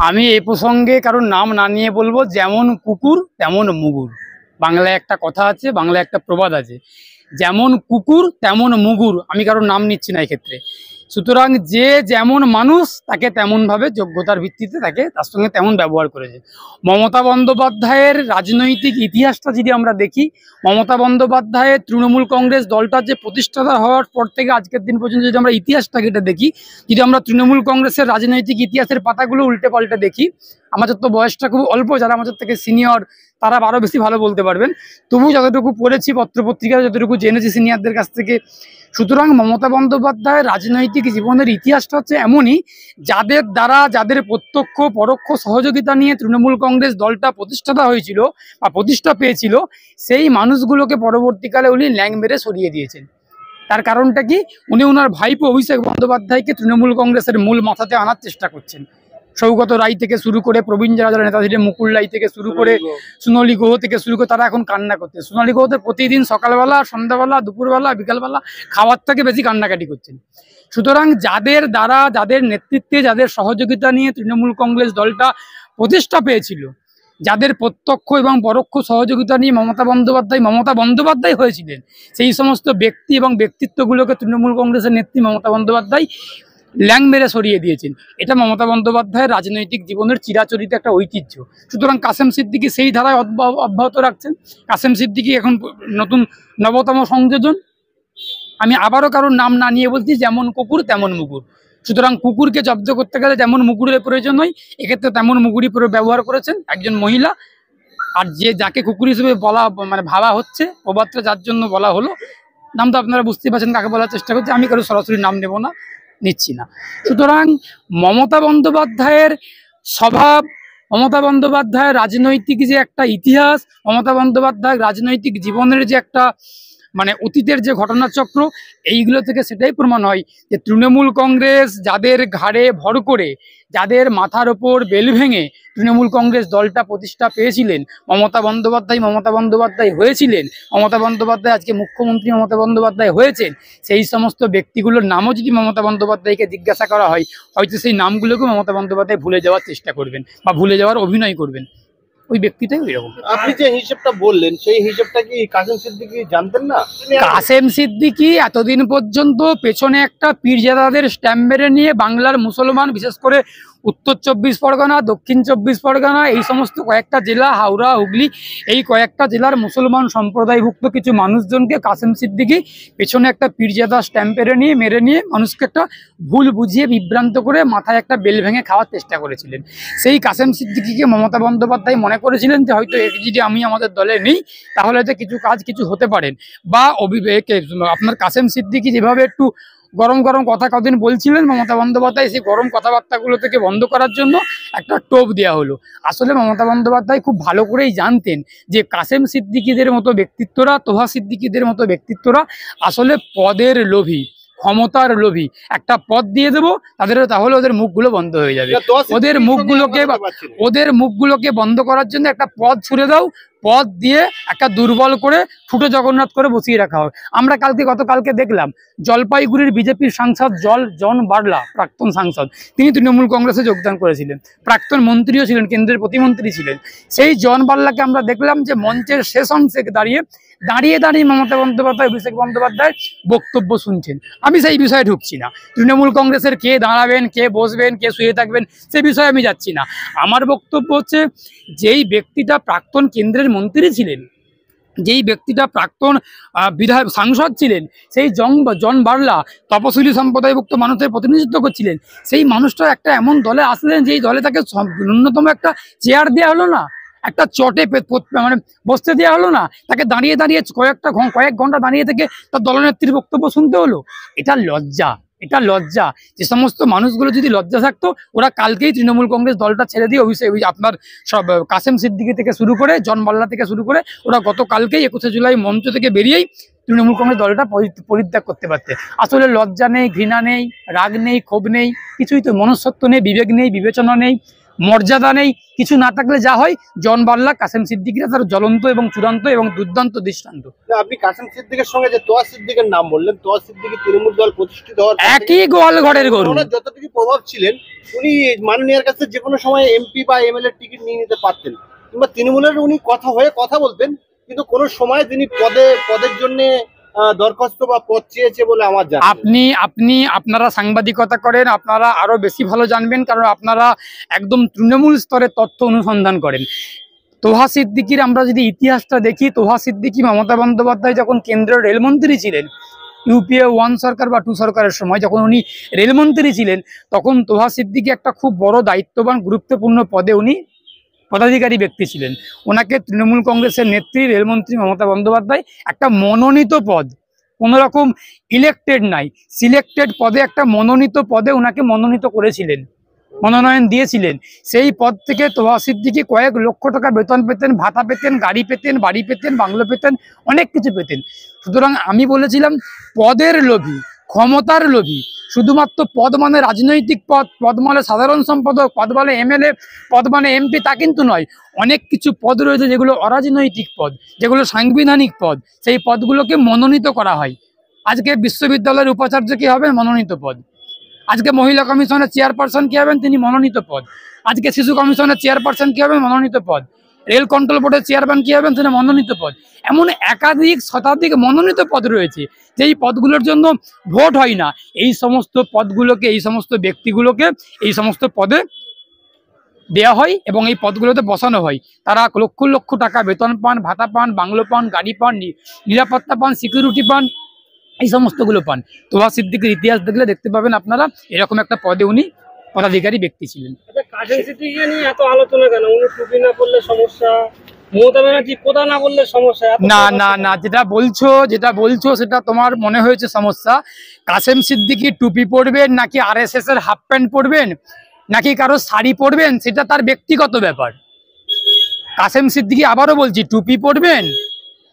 আমি এ প্রসঙ্গে কারোর নাম না নিয়ে বলবো, যেমন কুকুর তেমন মুগুর। বাংলায় একটা কথা আছে, বাংলায় একটা প্রবাদ আছে, যেমন কুকুর তেমন মুগুর। আমি কারোর নাম নিচ্ছি না এক্ষেত্রে। সুতরাং যে যেমন মানুষ তাকে তেমনভাবে যোগ্যতার ভিত্তিতে তার সঙ্গে তেমন ব্যবহার করেছে। মমতা বন্দ্যোপাধ্যায়ের রাজনৈতিক ইতিহাসটা যদি আমরা দেখি, মমতা বন্দ্যোপাধ্যায়ের তৃণমূল কংগ্রেস দলটার যে প্রতিষ্ঠাতা হওয়ার পর থেকে আজকের দিন পর্যন্ত যদি আমরা ইতিহাসটা কেটে দেখি, যদি আমরা তৃণমূল কংগ্রেসের রাজনৈতিক ইতিহাসের পাতাগুলো উল্টে পাল্টে দেখি, আমাদের তো বয়সটা খুব অল্প, যারা আমাদের থেকে সিনিয়র তারা আরও বেশি ভালো বলতে পারবেন, তবু যতটুকু পড়েছি পত্রপত্রিকায়, যতটুকু জেনেছি সিনিয়রদের কাছ থেকে। সুতরাং মমতা বন্দ্যোপাধ্যায়ের রাজনৈতিক জীবনের ইতিহাসটা হচ্ছে এমনই, যাদের দ্বারা, যাদের প্রত্যক্ষ পরোক্ষ সহযোগিতা নিয়ে তৃণমূল কংগ্রেস দলটা প্রতিষ্ঠাতা হয়েছিল বা প্রতিষ্ঠা পেয়েছিল, সেই মানুষগুলোকে পরবর্তীকালে উনি ল্যাং মেরে সরিয়ে দিয়েছেন। তার কারণটা কি? উনি ওনার ভাইপো অভিষেক বন্দ্যোপাধ্যায়কে তৃণমূল কংগ্রেসের মূল মাথাতে আনার চেষ্টা করছেন। সৌগত রায় থেকে শুরু করে, প্রবীণ যারা যারা নেতা ছিলেন, মুকুল রায় থেকে শুরু করে, সোনালী গুহ থেকে শুরু করে, তারা এখন কান্না করছে। সোনালী গুহ তো প্রতিদিন সকালবেলা, সন্ধ্যাবেলা, দুপুরবেলা, বিকালবেলা খাওয়ার থেকে বেশি কান্নাকাটি করছেন। সুতরাং যাদের দ্বারা, যাদের নেতৃত্বে, যাদের সহযোগিতা নিয়ে তৃণমূল কংগ্রেস দলটা প্রতিষ্ঠা পেয়েছিল, যাদের প্রত্যক্ষ এবং পরোক্ষ সহযোগিতা নিয়ে মমতা বন্দ্যোপাধ্যায় হয়েছিলেন, সেই সমস্ত ব্যক্তি এবং ব্যক্তিত্বগুলোকে তৃণমূল কংগ্রেসের নেত্রী মমতা বন্দ্যোপাধ্যায় ল্যাং মেরে সরিয়ে দিয়েছেন। এটা মমতা বন্দ্যোপাধ্যায়ের রাজনৈতিক জীবনের চিরাচরিত একটা ঐতিহ্য। সুতরাং কাসেম সিদ্দিকী সেই ধারায় অব্যাহত রাখছেন। কাসেম সিদ্দিকী এখন নবতম সংযোজন। আমি আবারও কারোর নাম না নিয়ে বলছি, যেমন কুকুর তেমন মুগুর। সুতরাং কুকুরকে জব্দ করতে গেলে যেমন মুগুরের প্রয়োজন হয়, এক্ষেত্রে তেমন মুগুরই ব্যবহার করেছেন একজন মহিলা। আর যাকে কুকুর হিসেবে ভাবা হচ্ছে, প্রবাদটা যার জন্য বলা হলো, নাম তো আপনারা বুঝতেই পারছেন কাকে বলার চেষ্টা করছি, আমি কারো সরাসরি নাম নেব না, নিচ্ছি না। সুতরাং মমতা বন্দ্যোপাধ্যায়ের স্বভাব, মমতা বন্দ্যোপাধ্যায়ের রাজনৈতিক যে একটা ইতিহাস, মমতা বন্দ্যোপাধ্যায়ের রাজনৈতিক জীবনের যে একটা অতীতের যে ঘটনাচক্র, এইগুলো থেকে সেটাই প্রমাণ হয় যে তৃণমূল কংগ্রেস যাদের ঘাড়ে ভর করে, যাদের মাথার ওপর বেল ভেঙে তৃণমূল কংগ্রেস দলটা প্রতিষ্ঠা পেয়েছিলেন, মমতা বন্দ্যোপাধ্যায় হয়েছিলেন, মমতা বন্দ্যোপাধ্যায় আজকে মুখ্যমন্ত্রী মমতা বন্দ্যোপাধ্যায় হয়েছেন, সেই সমস্ত ব্যক্তিগুলোর নামও যদি মমতা বন্দ্যোপাধ্যায়কে জিজ্ঞাসা করা হয়, হয়তো সেই নামগুলোকে মমতা বন্দ্যোপাধ্যায় ভুলে যাওয়ার চেষ্টা করবেন বা ভুলে যাওয়ার অভিনয় করবেন। ওই ব্যক্তিটাই এরকম। আপনি যে হিসেবটা বললেন, সেই হিসেবটা কি কাসেম সিদ্দিকী জানতেন না? কাসেম সিদ্দিকী এতদিন পর্যন্ত পেছনে একটা পীরজাদাদের স্ট্যাম্প মেরে নিয়ে বাংলার মুসলমান, বিশেষ করে উত্তর 24 পরগনা, দক্ষিণ 24 পরগনা, এই সমস্ত কয়েকটা জেলা, হাওড়া, হুগলি, এই কয়েকটা জেলার মুসলমান সম্প্রদায়ভুক্ত কিছু মানুষজনকে কাসেম সিদ্দিকী পেছনে একটা পীরজাদা স্ট্যাম্প মেরে নিয়ে মানুষকে একটা ভুল বুঝিয়ে বিভ্রান্ত করে মাথায় একটা বেল ভেঙে খাওয়ার চেষ্টা করেছিলেন। সেই কাসেম সিদ্দিকীকে মমতা বন্দ্যোপাধ্যায় মনে করেছিলেন যে হয়তো যদি আমি আমাদের দলে নেই তাহলে হয়তো কিছু হতে পারেন, বা আপনার কাসেম সিদ্দিকী যেভাবে একটু গরম কথা কদিন বলছিলেন, মমতা বন্দ্যোপাধ্যায় সেই গরম কথাবার্তাগুলো থেকে বন্ধ করার জন্য একটা টোপ দেওয়া হলো। আসলে মমতা বন্দ্যোপাধ্যায় খুব ভালো করেই জানতেন যে কাসেম সিদ্দিকীদের মতো ব্যক্তিত্বরা, তোহা সিদ্দিকীদের মতো ব্যক্তিত্বরা আসলে পদের লোভী, ক্ষমতার লোভী। একটা পদ দিয়ে দেবো তাহলে ওদের মুখগুলো বন্ধ হয়ে যাবে। ওদের মুখগুলোকে বন্ধ করার জন্য একটা পদ ছুড়ে দাও, পদ দিয়ে একটা দুর্বল করে ঠুটো জগন্নাথ করে বসিয়ে রাখা হয়। আমরা গতকালকে দেখলাম জলপাইগুড়ির বিজেপির সাংসদ জন বার্লা, প্রাক্তন সাংসদ, তিনি তৃণমূল কংগ্রেসে যোগদান করেছিলেন, প্রাক্তন মন্ত্রীও ছিলেন, কেন্দ্রের প্রতিমন্ত্রী ছিলেন। সেই জন বার্লাকে আমরা দেখলাম যে মঞ্চের শেষ অংশে দাঁড়িয়ে মমতা বন্দ্যোপাধ্যায়, অভিষেক বন্দ্যোপাধ্যায় বক্তব্য শুনছেন। আমি সেই বিষয়ে ঢুকছি না। তৃণমূল কংগ্রেসের কে দাঁড়াবেন, কে বসবেন, কে শুয়ে থাকবেন, সে বিষয়ে আমি যাচ্ছি না। আমার বক্তব্য হচ্ছে, যেই ব্যক্তিটা প্রাক্তন কেন্দ্রের মন্ত্রী ছিলেন, যেই ব্যক্তিটা প্রাক্তন সাংসদ ছিলেন, সেই জন বার্লা তপশিলি সম্প্রদায়ভুক্ত মানুষের প্রতিনিধিত্ব করছিলেন, সেই মানুষটা একটা এমন দলে আসলেন যেই দলে তাকে ন্যূনতম একটা চেয়ার দেওয়া হলো না, একটা চটে বসতে দেওয়া হলো না, তাকে দাঁড়িয়ে কয়েক ঘন্টা দাঁড়িয়ে থেকে তার দলনেত্রীর বক্তব্য শুনতে হলো। এটা লজ্জা। যে সমস্ত মানুষগুলো যদি লজ্জা থাকতো, ওরা কালকেই তৃণমূল কংগ্রেস দলটা ছেড়ে দিয়ে আপনার সব কাসেম সিদ্দিকী থেকে শুরু করে, জন বাল্লা থেকে শুরু করে, ওরা গতকালকেই 21শে জুলাই মঞ্চ থেকে বেরিয়েই তৃণমূল কংগ্রেস দলটা পরিত্যাগ করতে পারতে। আসলে লজ্জা নেই, ঘৃণা নেই, রাগ নেই, ক্ষোভ নেই, কিছুই তো, মনুষ্যত্ব নেই, বিবেক নেই, বিবেচনা নেই, মর্যাদা নেই, কিছু না থাকলে যা হয়, জন বাল্লা কাসেম সিদ্দিকীরা তার জ্বলন্ত এবং চূড়ান্ত এবং দুর্দান্ত দৃষ্টান্ত। আপনি কাসেম সিদ্দিকের সঙ্গে যে তোয়া সিদ্দিকের নাম বললেন, তোয়া সিদ্দিকী তৃণমূল দল প্রতিষ্ঠিত হওয়ার একই গোয়াল ঘরের গরু। যতটুকু প্রভাব ছিলেন উনি মাননীয়ার কাছে যে কোনো সময় এমপি বা এমএলএ টিকিট নিয়ে নিতে পারতেন, কিংবা তৃণমূলের উনি কথা বলতেন, কিন্তু কোনো সময় তিনি পদের জন্য দরখাস্ত বা পদ চেয়েছে বলে আমার জানা। আপনারা সাংবাদিকতা করেন, আপনারা আরো বেশি ভালো জানবেন, কারণ আপনারা একদম তৃণমূল স্তরে তথ্য অনুসন্ধান করেন। তোহা সিদ্দিকীর আমরা যদি ইতিহাসটা দেখি, তোহা সিদ্দিকী মমতা বন্দ্যোপাধ্যায় যখন কেন্দ্রের রেলমন্ত্রী ছিলেন, ইউপিএ 1 সরকার বা 2 সরকারের সময় যখন উনি রেলমন্ত্রী ছিলেন, তখন তোহা সিদ্দিকী একটা খুব বড় দায়িত্ববান গুরুত্বপূর্ণ পদে উনি পদাধিকারী ব্যক্তি ছিলেন। ওনাকে তৃণমূল কংগ্রেসের নেত্রী রেলমন্ত্রী মমতা বন্দ্যোপাধ্যায় একটা মনোনীত পদ, কোনো রকম ইলেক্টেড নাই, সিলেক্টেড পদে, একটা মনোনীত পদে ওনাকে মনোনীত করেছিলেন, মনোনয়ন দিয়েছিলেন। সেই পদ থেকে তোহা সিদ্দিকী কয়েক লক্ষ টাকা বেতন পেতেন, ভাতা পেতেন, গাড়ি পেতেন, বাড়ি পেতেন, বাংলো পেতেন, অনেক কিছু পেতেন। সুতরাং আমি বলেছিলাম পদের লোভী, ক্ষমতার লোভী, শুধুমাত্র পদ মানে রাজনৈতিক পদ, পদ মানে সাধারণ সম্পাদক, পদ মানে এমএলএ, পদ মানে এমপি, তা কিন্তু নয়। অনেক কিছু পদ রয়েছে যেগুলো অরাজনৈতিক পদ, যেগুলো সাংবিধানিক পদ, সেই পদগুলোকে মনোনীত করা হয়। আজকে বিশ্ববিদ্যালয়ের উপাচার্য কি হবেন? মনোনীত পদ। আজকে মহিলা কমিশনের চেয়ারপারসন কি হবেন? তিনি মনোনীত পদ। আজকে শিশু কমিশনের চেয়ারপারসন কি হবেন? মনোনীত পদ। রেল কন্ট্রোল বোর্ডের চেয়ারম্যান কি হবেন? তিনি মনোনীত পদ। এমন একাধিক শতাধিক মনোনীত পদ রয়েছে, যেই পদগুলোর জন্য ভোট হয় না। এই সমস্ত পদগুলোকে, এই সমস্ত ব্যক্তিগুলোকে এই সমস্ত পদে দেওয়া হয় এবং এই পদগুলোতে বসানো হয়। তারা লক্ষ লক্ষ টাকা বেতন পান, ভাতা পান, বাংলো পান, গাড়ি পান, নিরাপত্তা পান, সিকিউরিটি পান, এই সমস্তগুলো পান। তোহা সিদ্দিকীর ইতিহাস দেখলে দেখতে পাবেন আপনারা, এরকম একটা পদে উনি পদাধিকারী ব্যক্তি ছিলেন। কাসেম সিদ্দিকী নিয়ে এত আলোচনা কেন? উনি টুপি না পরলে সমস্যা, মমতা ব্যানার্জি প্রধান না বললে সমস্যা? না, যেটা বলছো সেটা তোমার মনে হয়েছে সমস্যা। কাসেম সিদ্দিকী টুপি পরবেন নাকি আরএসএস এর হাফ প্যান্ট পরবেন নাকি কারো শাড়ি পরবেন, সেটা তার ব্যক্তিগত ব্যাপার। কাসেম সিদ্দিকী, আবারও বলছি, টুপি পরবেন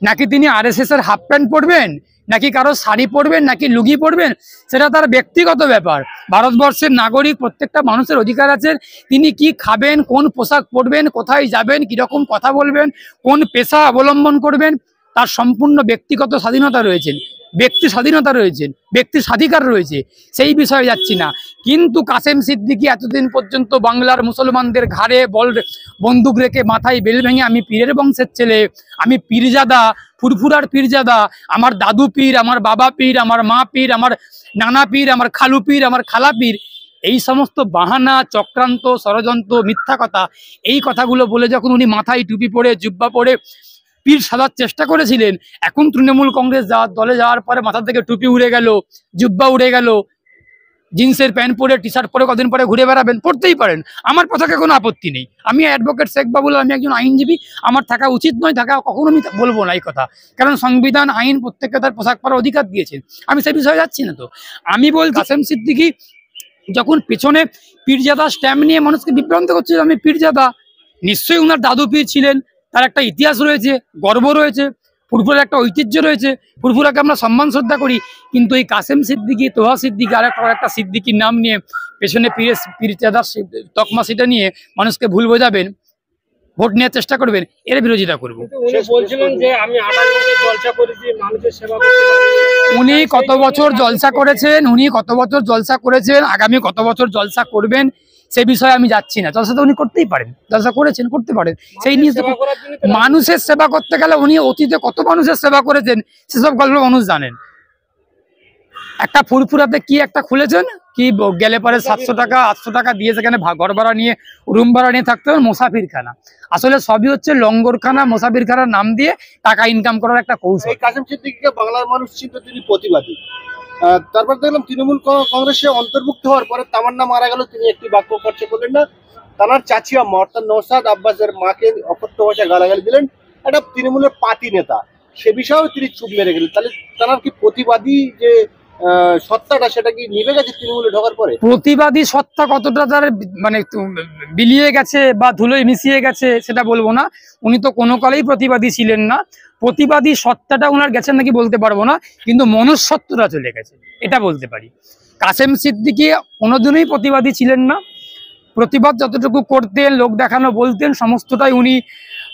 নাকি তিনি আরএসএস এর হাফ প্যান্ট পরবেন নাকি কারো শাড়ি পরবেন নাকি লুঙ্গি পরবেন, সেটা তার ব্যক্তিগত ব্যাপার। ভারতবর্ষের নাগরিক, প্রত্যেকটা মানুষের অধিকার আছে তিনি কি খাবেন, কোন পোশাক পরবেন, কোথায় যাবেন, কিরকম কথা বলবেন, কোন পেশা অবলম্বন করবেন, তার সম্পূর্ণ ব্যক্তিগত স্বাধীনতা রয়েছে, ব্যক্তি স্বাধীনতা রয়েছে, ব্যক্তি স্বাধিকার রয়েছে, সেই বিষয়ে যাচ্ছি না। কিন্তু কাসেম সিদ্দিকী এতদিন পর্যন্ত বাংলার মুসলমানদের ঘাড়ে বন্দুক রেখে মাথায় বেল ভেঙে, আমি পীরের বংশের ছেলে, আমি পীরজাদা, ফুরফুরার পীরজাদা, আমার দাদু পীর, আমার বাবা পীর, আমার মা পীর, আমার নানা পীর, আমার খালু পীর, আমার খালা পীর, এই সমস্ত বাহানা, চক্রান্ত, ষড়যন্ত্র, মিথ্যা কথা, এই কথাগুলো বলে যখন উনি মাথায় টুপি পরে, জুব্বা পরে পীর সাজার চেষ্টা করেছিলেন, এখন তৃণমূল কংগ্রেস দলে যাওয়ার পরে মাথা থেকে টুপি উড়ে গেল, জুব্বা উড়ে গেল, জিন্সের প্যান্ট পরে, টি শার্ট পরে কদিন পরে ঘুরে বেড়াবেন, পড়তেই পারেন, আমার পতাকে কোনো আপত্তি নেই। আমি অ্যাডভোকেট শেখ বাবুল, আমি একজন আইনজীবী, আমার থাকা উচিত নয়, থাকা কখনো আমি বলবো না এই কথা, কারণ সংবিধান, আইন প্রত্যেককে তার পোশাক পরার অধিকার দিয়েছেন, আমি সেই বিষয়ে যাচ্ছি না। তো আমি বল, কাসেম সিদ্দিকী যখন পেছনে পীরজাদা স্ট্যাম্প নিয়ে মানুষকে বিভ্রান্ত করছিল, আমি পীরজাদা, নিশ্চয়ই ওনার দাদু পীর ছিলেন, তার একটা ইতিহাস রয়েছে, গর্ব রয়েছে, ফুরফুরার একটা ঐতিহ্য রয়েছে, ফুরফুরাকে আমরা সম্মান শ্রদ্ধা করি। কিন্তু এই কাসেম সিদ্দিকী, তোহা সিদ্দিকী, আর একটা সিদ্দিকীর নাম নিয়ে পেছনে পীরজাদার তকমা, সেটা নিয়ে মানুষকে ভুল বোঝাবেন, ভোট নেওয়ার চেষ্টা করবেন, এর বিরোধিতা করবো। উনি বলছিলেন যে আমি 28 বছর জলসা করেছি, মানুষের সেবা করতে পারি। উনি কত বছর জলসা করেছেন, আগামী কত বছর জলসা করবেন, সে বিষয়ে আমি যাচ্ছি না। জলসা তো উনি করতেই পারেন, জলসা করেছেন, করতে পারেন, সেই নিয়ে মানুষের সেবা করতে গেলে উনি অতীতে কত মানুষের সেবা করেছেন সেসব গল্প মানুষ জানেন। একটা ফুরফুরাতে কি একটা খুলেছেন, কি গেলে পরে 700 টাকা 800 টাকা দিয়ে সেখানে ঘর ভাড়া নিয়ে, রুম ভাড়া নিয়ে থাকতে হবে, মোসাফিরখানা। আসলে সবই হচ্ছে লঙ্গরখানা, মোসাফিরখানার নাম দিয়ে টাকা ইনকাম করার একটা কৌশল। কাসেম সিদ্দিকীকে বাংলার মানুষ চিনত, তিনি প্রতিবাদী। তারপর দেখলাম তৃণমূল কংগ্রেসে অন্তর্ভুক্ত হওয়ার পরে তামান্না মারা গেল, তিনি একটি বাক্য খরচা করলেন না, তার চাচি আম্মা অর্থাৎ নওশাদ আব্বাসের মাকে অকথ্য ভাষায় গালাগালি দিলেন, একটা তৃণমূলের পার্টি নেতা, সে বিষয়েও তিনি চুপ মেরে গেলেন। তাহলে তার কি প্রতিবাদী যে সত্তাটা, সেটা কি নিভে গেছে তৃণমূলে ঢোকার পরে? প্রতিবাদী সত্তা কতটা তার মানে বিলিয়ে গেছে বা ধুলোয় মিশিয়ে গেছে সেটা বলবো না, উনি তো কোনো কালেই প্রতিবাদী ছিলেন না। প্রতিবাদী সত্তাটা ওনার গেছেন নাকি বলতে পারবো না, কিন্তু মনুষ্যত্বটা চলে গেছে, এটা বলতে পারি। কাসেম সিদ্দিকী কোনোদিনই প্রতিবাদী ছিলেন না। প্রতিবাদ যতটুকু করতেন, লোক দেখানো বলতেন, সমস্তটাই উনি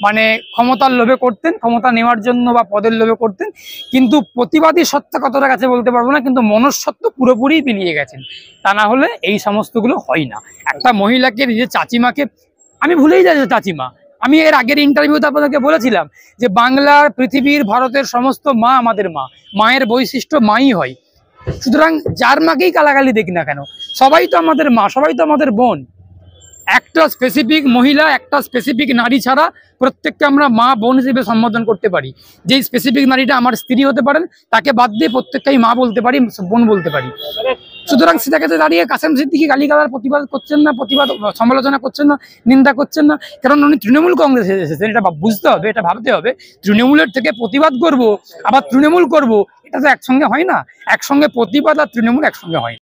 মানে ক্ষমতার লোভে করতেন, ক্ষমতা নেওয়ার জন্য বা পদের লোভে করতেন। কিন্তু প্রতিবাদী সত্তা কতটা কাছে বলতে পারবো না, কিন্তু মনঃসত্ত্ব পুরোপুরি বিলিয়ে গেছেন। তা না হলে এই সমস্তগুলো হয় না। একটা মহিলাকে নিজের চাচিমাকে, আমি ভুলেই যাই চাচিমা, আমি এর আগের ইন্টারভিউতে আপনাদেরকে বলেছিলাম যে বাংলার, পৃথিবীর, ভারতের সমস্ত মা আমাদের মা, মায়ের বৈশিষ্ট্য মাই হয়। সুতরাং যার মাকেই গালাগালি দেখি না কেন, সবাই তো আমাদের মা, সবাই তো আমাদের বোন। একটা স্পেসিফিক মহিলা, একটা স্পেসিফিক নারী ছাড়া প্রত্যেককে আমরা মা বোন হিসেবে সম্বোধন করতে পারি। যেই স্পেসিফিক নারীটা আমার স্ত্রী হতে পারেন, তাকে বাদ দিয়ে প্রত্যেককেই মা বলতে পারি, বোন বলতে পারি। সুতরাং সেটা ক্ষেত্রে দাঁড়িয়ে কাসেম সিদ্দিকী গালিগালার প্রতিবাদ করছেন না, সমালোচনা করছেন না, নিন্দা করছেন না, কারণ উনি তৃণমূল কংগ্রেসে এসেছেন। এটা বুঝতে হবে, এটা ভাবতে হবে। তৃণমূলের থেকে প্রতিবাদ করব, আবার তৃণমূল করব, এটা তো একসঙ্গে হয় না। একসঙ্গে প্রতিবাদ আর তৃণমূল একসঙ্গে হয় না।